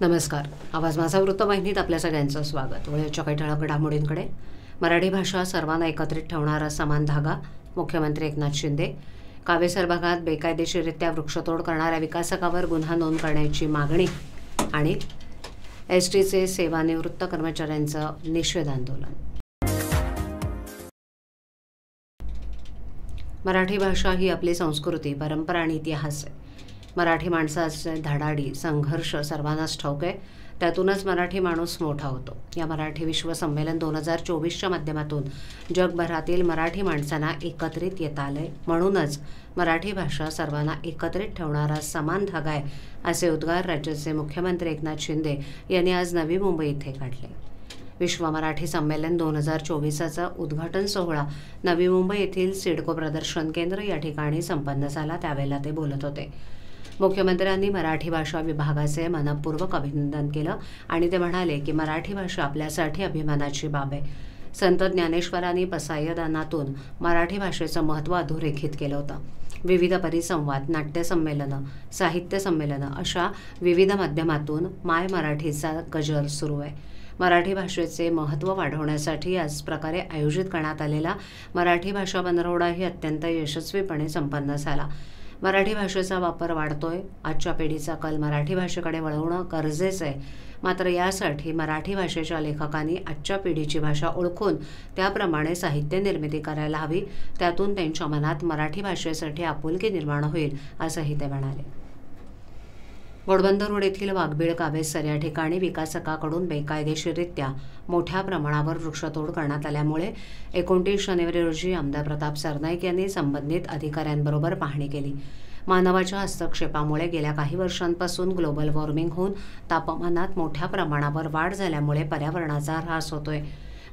नमस्कार. आवाज माझा वृत्तवाहिनीत आपल्या सगळ्यांचं स्वागत. वेळेच्या काही ठळक घडामोडींकडे. मराठी भाषा सर्वांना एकत्रित ठेवणारा समान धागा. मुख्यमंत्री एकनाथ शिंदे. कावेसर भागात बेकायदेशीररित्या वृक्षतोड करणाऱ्या विकासकावर गुन्हा नोंद करण्याची मागणी. आणि एसटीचे सेवानिवृत्त कर्मचाऱ्यांचं निषेध आंदोलन. मराठी भाषा ही आपली संस्कृती, परंपरा आणि इतिहास आहे. मराठी माणसाचे धडाडी संघर्ष सर्वांनाच ठाऊक आहे. त्यातूनच मराठी माणूस मोठा होतो. या मराठी विश्व संमेलन 2024च्या माध्यमातून जगभरातील मराठी माणसांना एकत्रित येता आलंय. म्हणूनच मराठी भाषा सर्वांना एकत्रित ठेवणारा समान धागा आहे, असे उद्गार राज्याचे मुख्यमंत्री एकनाथ शिंदे यांनी आज नवी मुंबई इथे काढले. विश्व मराठी संमेलन 2024चा उद्घाटन सोहळा नवी मुंबई येथील सिडको प्रदर्शन केंद्र या ठिकाणी संपन्न झाला. त्यावेळेला ते बोलत होते. मुख्यमंत्र्यांनी मराठी भाषा विभागाचे मनपूर्वक अभिनंदन केलं आणि ते म्हणाले की मराठी भाषा आपल्यासाठी अभिमानाची बाब आहे. संत ज्ञानेश्वरांनी पसायदानातून मराठी भाषेचं महत्त्व अधोरेखित केलं होतं. विविध परिसंवाद, नाट्यसंमेलनं, साहित्य संमेलनं अशा विविध माध्यमातून माय मराठीचा गजर सुरू आहे. मराठी भाषेचे महत्त्व वाढवण्यासाठी याच प्रकारे आयोजित करण्यात आलेला मराठी भाषा पंधरवडाही अत्यंत यशस्वीपणे संपन्न झाला. मराठी भाषेचा वापर वाढतोय. आजच्या पिढीचा कल मराठी भाषेकडे वळवणं गरजेचं आहे. मात्र यासाठी मराठी भाषेच्या लेखकांनी आजच्या पिढीची भाषा ओळखून त्याप्रमाणे साहित्य निर्मिती करायला हवी. त्यातून त्यांच्या मनात मराठी भाषेसाठी आपुलकी निर्माण होईल, असंही ते म्हणाले. घोडबंदर रोड येथील वाघबीळ कावेसर या ठिकाणी विकासकाकडून बेकायदेशीररित्या मोठ्या प्रमाणावर वृक्षतोड करण्यात आल्यामुळे 29 जानेवारी रोजी आमदार प्रताप सरनाईक यांनी संबंधित अधिकाऱ्यांबरोबर पाहणी केली. मानवाच्या हस्तक्षेपामुळे गेल्या काही वर्षांपासून ग्लोबल वॉर्मिंग होऊन तापमानात मोठ्या प्रमाणावर वाढ झाल्यामुळे पर्यावरणाचा ऱ्हास होतोय.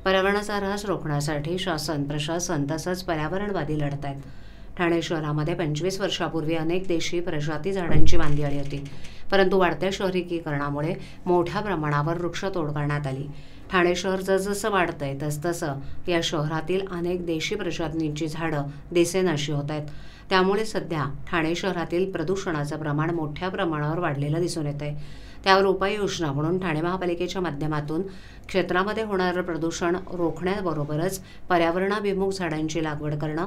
पर्यावरणाचा ऱ्हास रोखण्यासाठी शासन, प्रशासन तसंच पर्यावरणवादी लढत आहेत. ठाणे शहरामध्ये 25 वर्षापूर्वी अनेक देशी प्रजाती झाडांची बांधली आली होती, परंतु वाढत्या शहरीकरणामुळे मोठ्या प्रमाणावर वृक्षतोड करण्यात आली. ठाणे शहर जसजसं वाढतंय तसतसं या शहरातील अनेक देशी प्रजातींची झाडं दिसेनाशी होत आहेत. त्यामुळे सध्या ठाणे शहरातील प्रदूषणाचं प्रमाण मोठ्या प्रमाणावर वाढलेलं दिसून येत आहे. त्यावर उपाययोजना म्हणून ठाणे महापालिकेच्या माध्यमातून क्षेत्रामध्ये होणारं प्रदूषण रोखण्याबरोबरच पर्यावरणाभिमुख झाडांची लागवड करणं,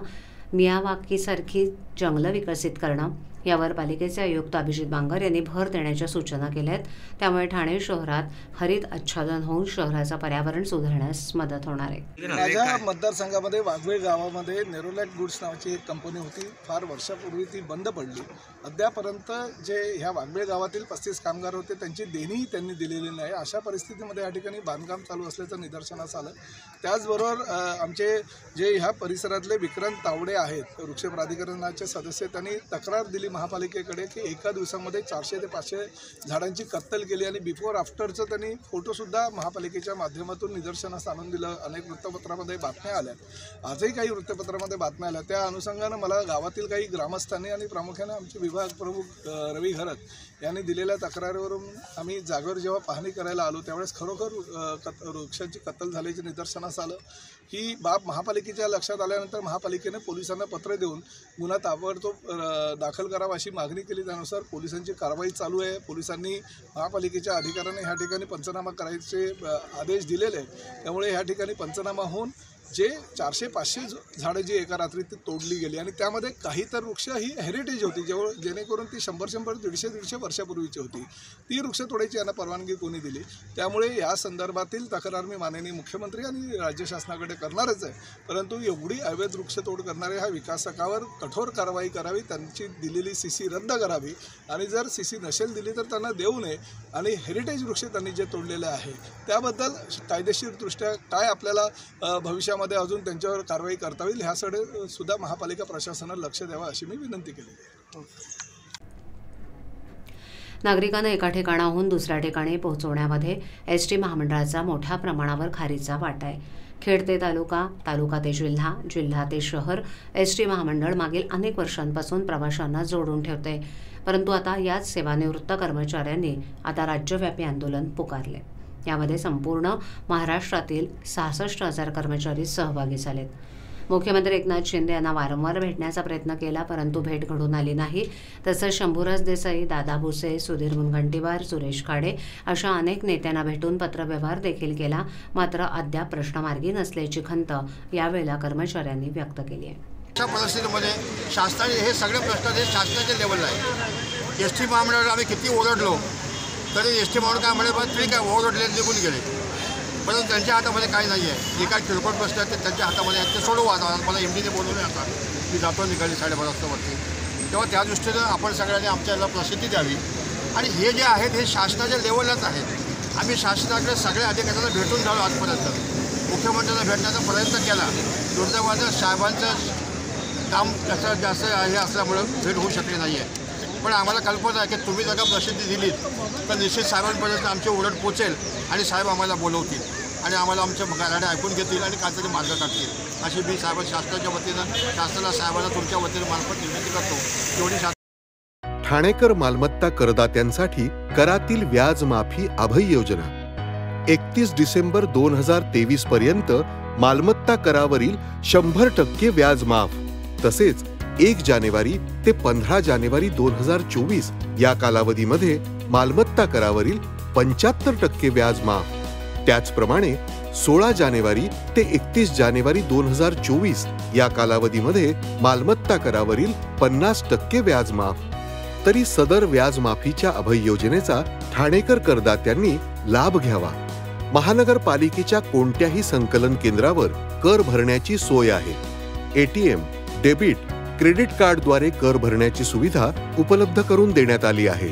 मियावाकीसारखी जंगलं विकसित करणं यावर पालिकेचे आयुक्त अभिजित बांगर यांनी भर देण्याच्या सूचना केल्या आहेत. त्यामुळे ठाणे शहरात हरित आच्छादन होऊन शहराचं पर्यावरण सुधारण्यास मदत होणार आहे. माझ्या मतदारसंघामध्ये वाघबीळ गावामध्ये नेरोलॅक गुड्स नावाची एक कंपनी होती. फार वर्षापूर्वी ती बंद पडली. अद्यापर्यंत जे ह्या वाघबीळ गावातील 35 कामगार होते त्यांची देणीही त्यांनी दिलेली नाही. अशा परिस्थितीमध्ये या ठिकाणी बांधकाम चालू असल्याचं निदर्शनास आलं. त्याचबरोबर आमचे जे ह्या परिसरातले विक्रांत तावडे आहेत, वृक्ष प्राधिकरणाचे सदस्य, त्यांनी तक्रार दिली महापालिकेकडे की एका दिवसामध्ये 400 ते 500 झाडांची कत्तल केली आणि बिफोर आफ्टरचं त्यांनी फोटोसुद्धा महापालिकेच्या माध्यमातून निदर्शनास आणून दिलं. अनेक वृत्तपत्रामध्ये बातम्या आल्या, आजही काही वृत्तपत्रामध्ये बातम्या आल्या. त्या अनुषंगानं मला गावातील काही ग्रामस्थांनी आणि प्रामुख्याने आमचे विभाग प्रमुख रवी घरत यांनी दिलेल्या तक्रारीवरून आम्ही जागेवर जेव्हा पाहणी करायला आलो त्यावेळेस खरोखर वृक्षांची कत्तल झाल्याचे निदर्शनास आलं. ही बाब महापालिकेच्या लक्षात आल्यानंतर महापालिकेने पोलिसांना पत्र देऊन गुन्हा ताबडतोब दाखल करावा अशी मागणी केली. त्यानुसार पोलिसांची कारवाई चालू आहे. पोलिसांनी महापालिकेच्या अधिकाऱ्यांनी ह्या ठिकाणी पंचनामा करायचे आदेश दिलेले आहेत. त्यामुळे ह्या ठिकाणी पंचनामा होऊन जे 400-500 झाडं जी एका रात्रीत ती तोडली गेली आणि त्यामध्ये काही तर वृक्ष ही हेरिटेज होती, जेणेकरून ती 100-100, 150-150 वर्षापूर्वीची होती. ती वृक्ष तोडायची यांना परवानगी कोणी दिली? त्यामुळे या संदर्भातील तक्रार मी माननीय मुख्यमंत्री आणि राज्य शासनाकडे करणारच आहे. परंतु एवढी अवैध वृक्षतोड करणाऱ्या ह्या विकासकावर कठोर कारवाई करावी, त्यांची दिलेली CC रद्द करावी आणि जर CC नसेल दिली तर त्यांना देऊ नये. आणि हेरिटेज वृक्ष त्यांनी जे तोडलेले आहे त्याबद्दल कायदेशीरदृष्ट्या काय आपल्याला भविष्यामध्ये अजून त्यांच्यावर कारवाई करता येईल ह्याकडे सुद्धा महापालिका प्रशासनानं लक्ष द्यावं अशी मी विनंती केली आहे. नागरिकांना एका ठिकाणाहून दुसऱ्या ठिकाणी पोहोचवण्यामध्ये एसटी महामंडळाचा मोठ्या प्रमाणावर खारीचा वाटा आहे. खेड ते तालुका, तालुका ते जिल्हा, जिल्हा ते शहर एसटी महामंडळ मागील अनेक वर्षांपासून प्रवाशांना जोडून ठेवते. परंतु आता याच सेवानिवृत्त कर्मचाऱ्यांनी आता राज्यव्यापी आंदोलन पुकारले. यामध्ये संपूर्ण महाराष्ट्रातील 66,000 कर्मचारी सहभागी झालेत. मुख्यमंत्री एकनाथ शिंदे यांना वारंवार भेटण्याचा प्रयत्न केला, परंतु भेट घडून आली नाही. तसंच शंभूराज देसाई, दादा भुसे, सुधीर मुनगंटीवार, सुरेश खाडे अशा अनेक नेत्यांना भेटून पत्रव्यवहार देखील केला, मात्र अद्याप प्रश्न मार्गी नसल्याची खंत यावेळेला कर्मचाऱ्यांनी व्यक्त केली आहे. अशा परिस्थितीमध्ये शासनाने हे सगळे प्रश्न हे शासनाच्या लेवलला आहे. एस टी महामंडळाला आम्ही किती ओरडलो तरी एस टी महामंडळ काय म्हणे ठीक आहे, ओरडले निघून गेले, परंतु त्यांच्या हातामध्ये काही नाही आहे. जे काय किरकोळ प्रश्न आहेत ते त्यांच्या हातामध्ये आहेत, ते सोडवू. आता मला एमडीने बोलवले आता मी जातो निघाली 12:30 वाजतावरती. तेव्हा त्या दृष्टीनं आपण सगळ्यांनी आमच्या याला प्रसिद्धी द्यावी. आणि हे जे आहेत हे शासनाच्या लेवललाच आहेत. आम्ही शासनाकडे सगळ्या अधिकाऱ्यांना भेटून जाऊ. आजपर्यंत मुख्यमंत्र्यांना भेटण्याचा प्रयत्न केला. दुर्दैवानं साहेबांचं काम त्याचं जास्त हे असल्यामुळं भेट होऊ शकली नाही आहे. पण आम्हाला कल्पना आहे की तुम्ही जर का प्रसिद्धी दिलीत तर निश्चित साहेबांपर्यंत आमची ओरड पोचेल आणि साहेब आम्हाला बोलवतील आणि आम्हाला आमच्या गाड्या ऐकून घेतील आणि काहीतरी मार्ग काढतील. अशी मी साहेब शासनाच्या वतीनं शासनाला साहेबांना तुमच्या वतीनं मार्फत विनंती करतो. एवढी ठाणेकर मालमत्ता करदात्यांसाठी करातील व्याज माफी अभय योजना 31 डिसेंबर 2023 पर्यंत मालमत्ता करावरील 100% व्याज माफ. तसेच 1 जानेवारी ते 15 जानेवारी 2024 या कालावधीमध्ये मालमत्ता करावरील 75% व्याज माफ. त्याचप्रमाणे 16 जानेवारी ते 31 जानेवारी 2024 या कालावधीमध्ये मालमत्ता करावरील 50% व्याज माफ. तरी सदर व्याज माफीच्या अभय योजनेचा ठाणेकर करदात्यांनी लाभ घ्यावा. महानगरपालिकेच्या कोणत्याही संकलन केंद्रावर कर भरण्याची सोय आहे. एटीएम, डेबिट, क्रेडिट कार्डद्वारे कर भरण्याची सुविधा उपलब्ध करून देण्यात आली आहे.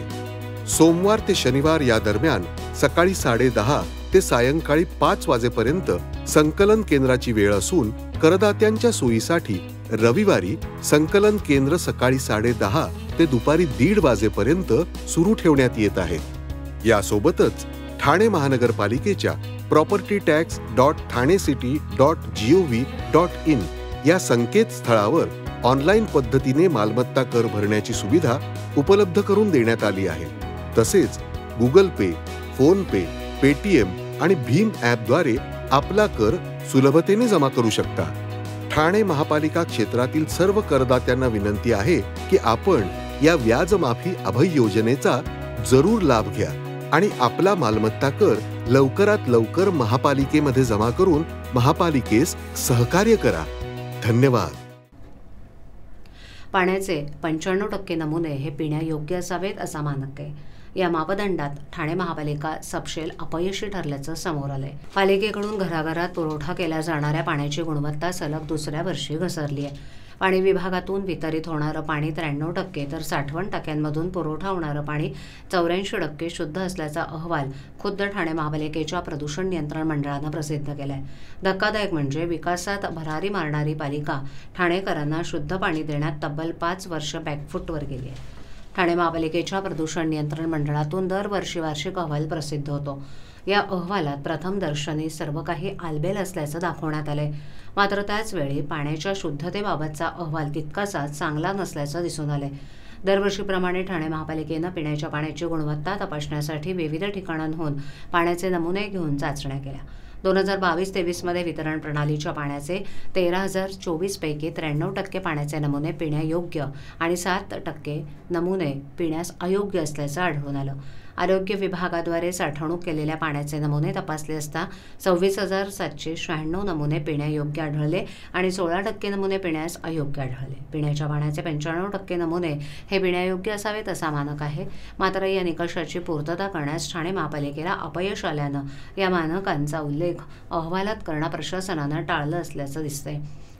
सोमवार ते शनिवार या दरम्यान सकाळी 10:30 ते सायंकाळी 5 वाजेपर्यंत संकलन केंद्राची वेळ असून करदात्यांच्या सोयीसाठी रविवारी संकलन केंद्र सकाळी 10:30 ते दुपारी 1:30 वाजेपर्यंत सुरू ठेवण्यात येत आहे. यासोबतच ठाणे महानगरपालिकेच्या propertytax.thanecity.gov.in या संकेतस्थळावर ऑनलाईन पद्धतीने मालमत्ता कर भरण्याची सुविधा उपलब्ध करून देण्यात आली आहे. तसेच गुगल पे, फोन पे, पेटीएम आणि भीम ॲपद्वारे आपला कर सुलभतेने जमा करू शकता. ठाणे महापालिका क्षेत्रातील सर्व करदात्यांना विनंती आहे की आपण या व्याज माफी अभय योजनेचा जरूर लाभ घ्या आणि आपला मालमत्ता कर लवकरात लवकर महापालिकेमध्ये जमा करून महापालिकेस सहकार्य करा. धन्यवाद. पाण्याचे 95% नमुने हे पिण्यायोग्य असावेत असा मानक आहे. या मापदंडात ठाणे महापालिका सपशेल अपयशी ठरल्याचं समोर आलंय. पालिकेकडून घराघरात पुरवठा केल्या जाणाऱ्या पाण्याची गुणवत्ता सलग दुसऱ्या वर्षी घसरली आहे. पाणी विभागातून वितरित होणारं पाणी 93% तर साठवण टाक्यांमधून पुरवठा होणारं पाणी 84% शुद्ध असल्याचा अहवाल खुद्द ठाणे महापालिकेच्या प्रदूषण नियंत्रण मंडळानं प्रसिद्ध केलाय. धक्कादायक म्हणजे विकासात भरारी मारणारी पालिका ठाणेकरांना शुद्ध पाणी देण्यात तब्बल 5 वर्ष बॅकफूटवर गेली आहे. ठाणे महापालिकेच्या प्रदूषण नियंत्रण मंडळातून दरवर्षी वार्षिक अहवाल प्रसिद्ध होतो. या अहवालात प्रथम दर्शनी सर्व काही आलबेल असल्याचं दाखवण्यात आलंय. मात्र त्याचवेळी पाण्याच्या शुद्धतेबाबतचा अहवाल तितकासा चांगला नसल्याचं दिसून आलंय. दरवर्षीप्रमाणे ठाणे महापालिकेनं पिण्याच्या पाण्याची गुणवत्ता तपासण्यासाठी विविध ठिकाणांहून पाण्याचे नमुने घेऊन चाचण्या केल्या. 2022-23 मध्ये वितरण प्रणालीच्या पाण्याचे 13,024 पैकी 93% पाण्याचे नमुने पिण्यायोग्य आणि 7% नमुने पिण्यास अयोग्य असल्याचं आढळून आलं. आरोग्य विभागाद्वारे साठवणूक केलेल्या पाण्याचे नमुने तपासले असता 26,796 नमुने पिण्यायोग्य आढळले आणि 16% नमुने पिण्यास अयोग्य आढळले. पिण्याच्या पाण्याचे 95% नमुने हे पिण्यायोग्य असावेत असा मानक आहे. मात्र या निकषाची पूर्तता करण्यास ठाणे महापालिकेला अपयश आल्यानं या मानकांचा उल्लेख अहवालात करणं प्रशासनानं टाळलं असल्याचं दिसतंय.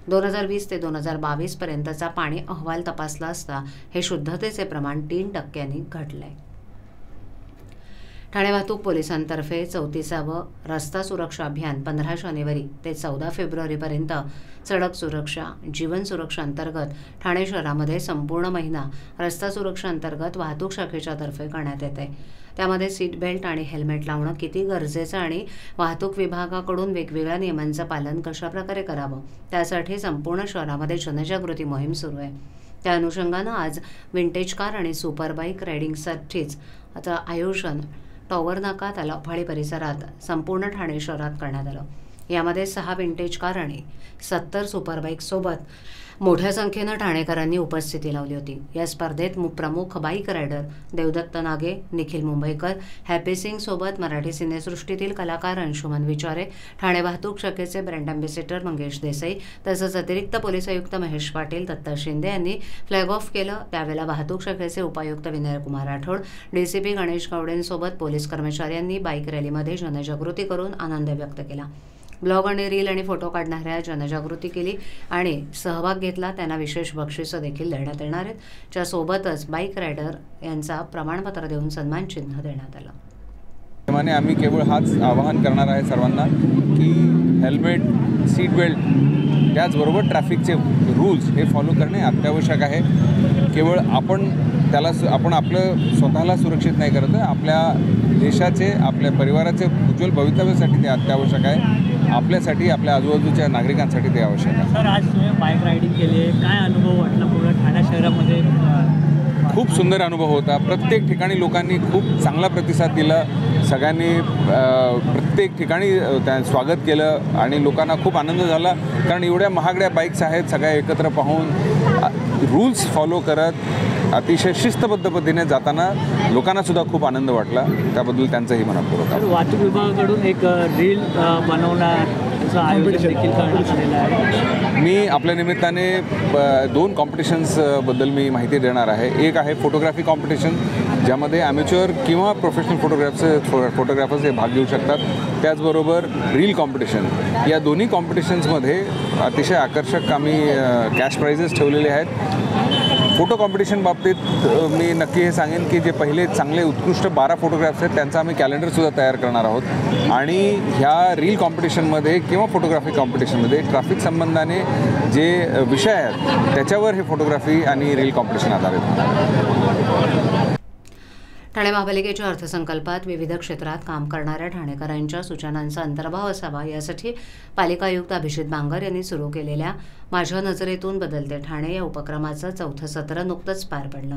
2020 ते 2022 पर्यंतचा पाणी अहवाल तपासला असता हे शुद्धतेचे प्रमाण 3% घटलंय. ठाणे वाहतूक पोलिसांतर्फे 34वं रस्ता सुरक्षा अभियान 15 जानेवारी ते 14 फेब्रुवारीपर्यंत सडक सुरक्षा, जीवन सुरक्षा अंतर्गत ठाणे शहरामध्ये संपूर्ण महिना रस्ता सुरक्षा अंतर्गत वाहतूक शाखेच्या तर्फे करण्यात येते. त्यामध्ये सीट बेल्ट आणि हेल्मेट लावणं किती गरजेचं आणि वाहतूक विभागाकडून वेगवेगळ्या नियमांचं पालन कशाप्रकारे करावं त्यासाठी संपूर्ण शहरामध्ये जनजागृती मोहीम सुरू आहे. त्या अनुषंगानं आज विंटेज कार आणि सुपर बाईक रायडिंगसाठीच आयोजन टॉवर नाका, तलावफाळी परिसरात संपूर्ण ठाणे शहरात करण्यात आलं. यामध्ये 6 विंटेज कार आणि 70 सुपरबाईकसोबत मोठ्या संख्येनं ठाणेकरांनी उपस्थिती लावली होती. या स्पर्धेत प्रमुख बाईक रायडर देवदत्त नागे, निखिल मुंबईकर, हॅपी सिंग सोबत मराठी सिनेसृष्टीतील कलाकार अंशुमन विचारे, ठाणे वाहतूक शाखेचे ब्रँड अँबॅसेडर मंगेश देसाई तसंच अतिरिक्त पोलीस आयुक्त महेश पाटील, दत्ता शिंदे यांनी फ्लॅग ऑफ केलं. त्यावेळेला वाहतूक शाखेचे उपायुक्त विनयकुमार राठोड, डीसीपी गणेश गावडेंसोबत पोलीस कर्मचाऱ्यांनी बाईक रॅलीमध्ये जनजागृती करून आनंद व्यक्त केला. ब्लॉग आणि रील आणि फोटो काढणाऱ्या जनजागृती केली आणि सहभाग घेतला त्यांना विशेष बक्षिसं देखील देण्यात येणार आहेत. त्यासोबतच बाईक रायडर यांचा प्रमाणपत्र देऊन सन्मान चिन्ह देण्यात आलं. आम्ही केवळ हाच आवाहन करणार आहे सर्वांना की हेल्मेट, सीट बेल्ट त्याचबरोबर ट्रॅफिकचे रूल्स हे फॉलो करणे अत्यावश्यक आहे. केवळ आपण आपलं स्वतःला सुरक्षित नाही करत आहे, आपल्या देशाचे, आपल्या परिवाराचे उज्ज्वल भवितव्यासाठी ते अत्यावश्यक आहे. आपल्यासाठी, आपल्या आजूबाजूच्या नागरिकांसाठी ते आवश्यक आहे. सर, आज तुम्ही बाईक रायडिंग केली आहे, काय अनुभव वाटला पूर्ण ठाणे शहरामध्ये? खूप सुंदर अनुभव होता. प्रत्येक ठिकाणी लोकांनी खूप चांगला प्रतिसाद दिला. सगळ्यांनी प्रत्येक ठिकाणी स्वागत केलं आणि लोकांना खूप आनंद झाला. कारण एवढ्या महागड्या बाईक्स आहेत, सगळ्या एकत्र पाहून रूल्स फॉलो करत अतिशय शिस्तबद्ध पद्धतीने जाताना लोकांनासुद्धा खूप आनंद वाटला. त्याबद्दल त्यांचंही मनपूर्वक आभार. वाहतूक विभागाकडून एक रील बनवण्याचं आयोजन देखील करण्यात आलेलं आहे. मी आपल्या निमित्ताने 2 कॉम्पिटिशन्सबद्दल मी माहिती देणार आहे. एक आहे फोटोग्राफी कॉम्पिटिशन, ज्यामध्ये ॲमेच्युअर किंवा प्रोफेशनल फोटोग्राफर्स हे भाग घेऊ शकतात. त्याचबरोबर रील कॉम्पिटिशन. या दोन्ही कॉम्पिटिशन्समध्ये अतिशय आकर्षक आम्ही कॅश प्राइजेस ठेवलेले आहेत. फोटो कॉम्पिटिशन बाबतीत मी नक्की हे सांगेन की जे पहिले चांगले उत्कृष्ट 12 फोटोग्राफ्स आहेत त्यांचं आम्ही कॅलेंडरसुद्धा तयार करणार आहोत. आणि ह्या रील कॉम्पिटिशनमध्ये किंवा फोटोग्राफी कॉम्पिटिशनमध्ये ट्रॅफिक संबंधाने जे विषय आहेत त्याच्यावर हे फोटोग्राफी आणि रील कॉम्पिटिशन आधारित. ठाणे महापालिकेच्या अर्थसंकल्पात विविध क्षेत्रात काम करणाऱ्या ठाणेकरांच्या सूचनांचा अंतर्भाव असावा यासाठी पालिका आयुक्त अभिजित बांगर यांनी सुरू केलेल्या माझ्या नजरेतून बदलते ठाणे या उपक्रमाचं 4थं सत्र नुकतंच पार पडलं.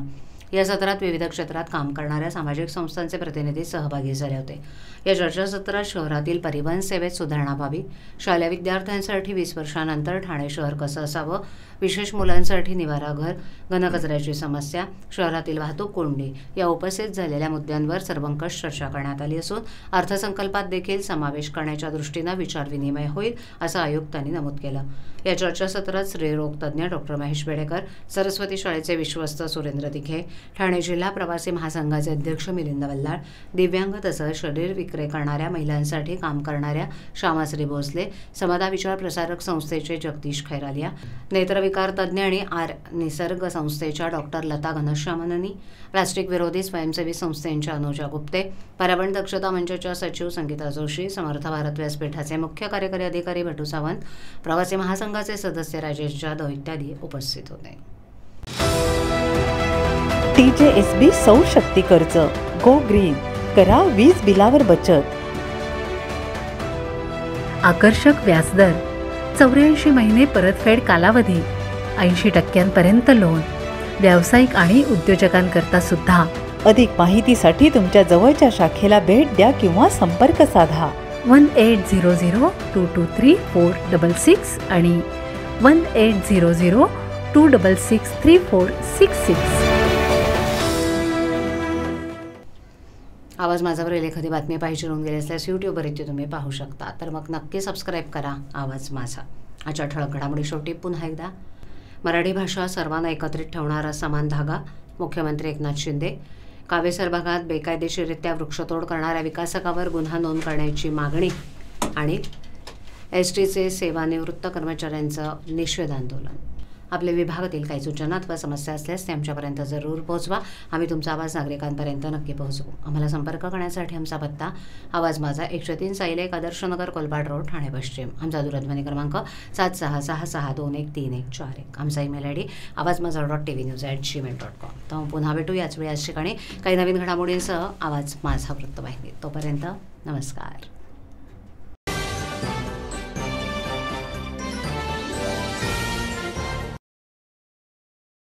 या सत्रात विविध क्षेत्रात काम करणाऱ्या सामाजिक संस्थांचे प्रतिनिधी सहभागी झाले होते. या चर्चासत्रात शहरातील परिवहन सेवेत सुधारणा व्हावी, शालेय विद्यार्थ्यांसाठी 20 वर्षांनंतर ठाणे शहर कसं असावं, विशेष मुलांसाठी निवाराघर, घनकचऱ्याची समस्या, शहरातील वाहतूक कोंडी या उपस्थित झालेल्या मुद्द्यांवर सर्वंकष चर्चा करण्यात आली असून अर्थसंकल्पात देखील समावेश करण्याच्या दृष्टीनं विचारविनिमय होईल असं आयुक्तांनी नमूद केलं. या चर्चासत्रात स्त्रीरोग तज्ज्ञ डॉक्टर महेश बेडेकर, सरस्वती शाळेचे विश्वस्त सुरेंद्र दिघे, ठाणे जिल्हा प्रवासी महासंघाचे अध्यक्ष मिलिंद वल्लाळ, दिव्यांग तसंच शरीर विक्री करणाऱ्या महिलांसाठी काम करणाऱ्या श्यामाश्री भोसले, समता विचार प्रसारक संस्थेचे जगदीश खैरालिया, नेत्रविकार तज्ज्ञ आणि निसर्ग संस्थेच्या डॉक्टर लता घनश्यामननी, प्लास्टिक विरोधी स्वयंसेवी संस्थेच्या अनुजा गुप्ते, पर्यावरण दक्षता मंचाच्या सचिव संगीता जोशी, समर्थ भारत व्यासपीठाचे मुख्य कार्यकारी अधिकारी भटू सावंत, प्रवासी महासंघाचे सदस्य राजेश जाधव इत्यादी उपस्थित होते. TJSB सौर शक्ती कर्ज, गो ग्रीन, करा वीज बिलावर बचत. आकर्षक व्याजदर, 84 महिने परतफेड कालावधी, 80% लोन, व्यावसायिक आणि उद्योजकांकरता सुद्धा. अधिक माहितीसाठी तुमच्या जवळच्या शाखेला भेट द्या किंवा संपर्क साधा 1800-223-466 आणि 1800-266-3466. आवाज माझावरील एखादी बातमी पाहिजे होऊन गेली असल्यास यूट्यूबवर इथे तुम्ही पाहू शकता. तर मग नक्की सबस्क्राईब करा आवाज माझा. आजच्या ठळक घडामोडी शेवटी पुन्हा एकदा. मराठी भाषा सर्वांना एकत्रित ठेवणारा समान धागा, मुख्यमंत्री एकनाथ शिंदे. कावेसर भागात बेकायदेशीररित्या वृक्षतोड करणाऱ्या विकासकावर गुन्हा नोंद करण्याची मागणी आणि एसटीचे सेवानिवृत्त कर्मचाऱ्यांचं निषेध आंदोलन. आपल्या विभागातील काही सूचना अथवा समस्या असल्यास ते आमच्यापर्यंत जरूर पोहोचवा. आम्ही तुमचा आवाज नागरिकांपर्यंत नक्की पोहोचवू. आम्हाला संपर्क करण्यासाठी आमचा पत्ता आवाज माझा 103 साईल 1 आदर्शनगर कोलपाड रोड ठाणे पश्चिम. आमचा दूरध्वनी क्रमांक 7666213141. आमचा ईमेल ID awazmaza.tvnews@gmail.com. तर पुन्हा भेटू याच वेळी याच ठिकाणी काही नवीन घडामोडींसह आवाज माझा वृत्तवाहिनी. तोपर्यंत नमस्कार.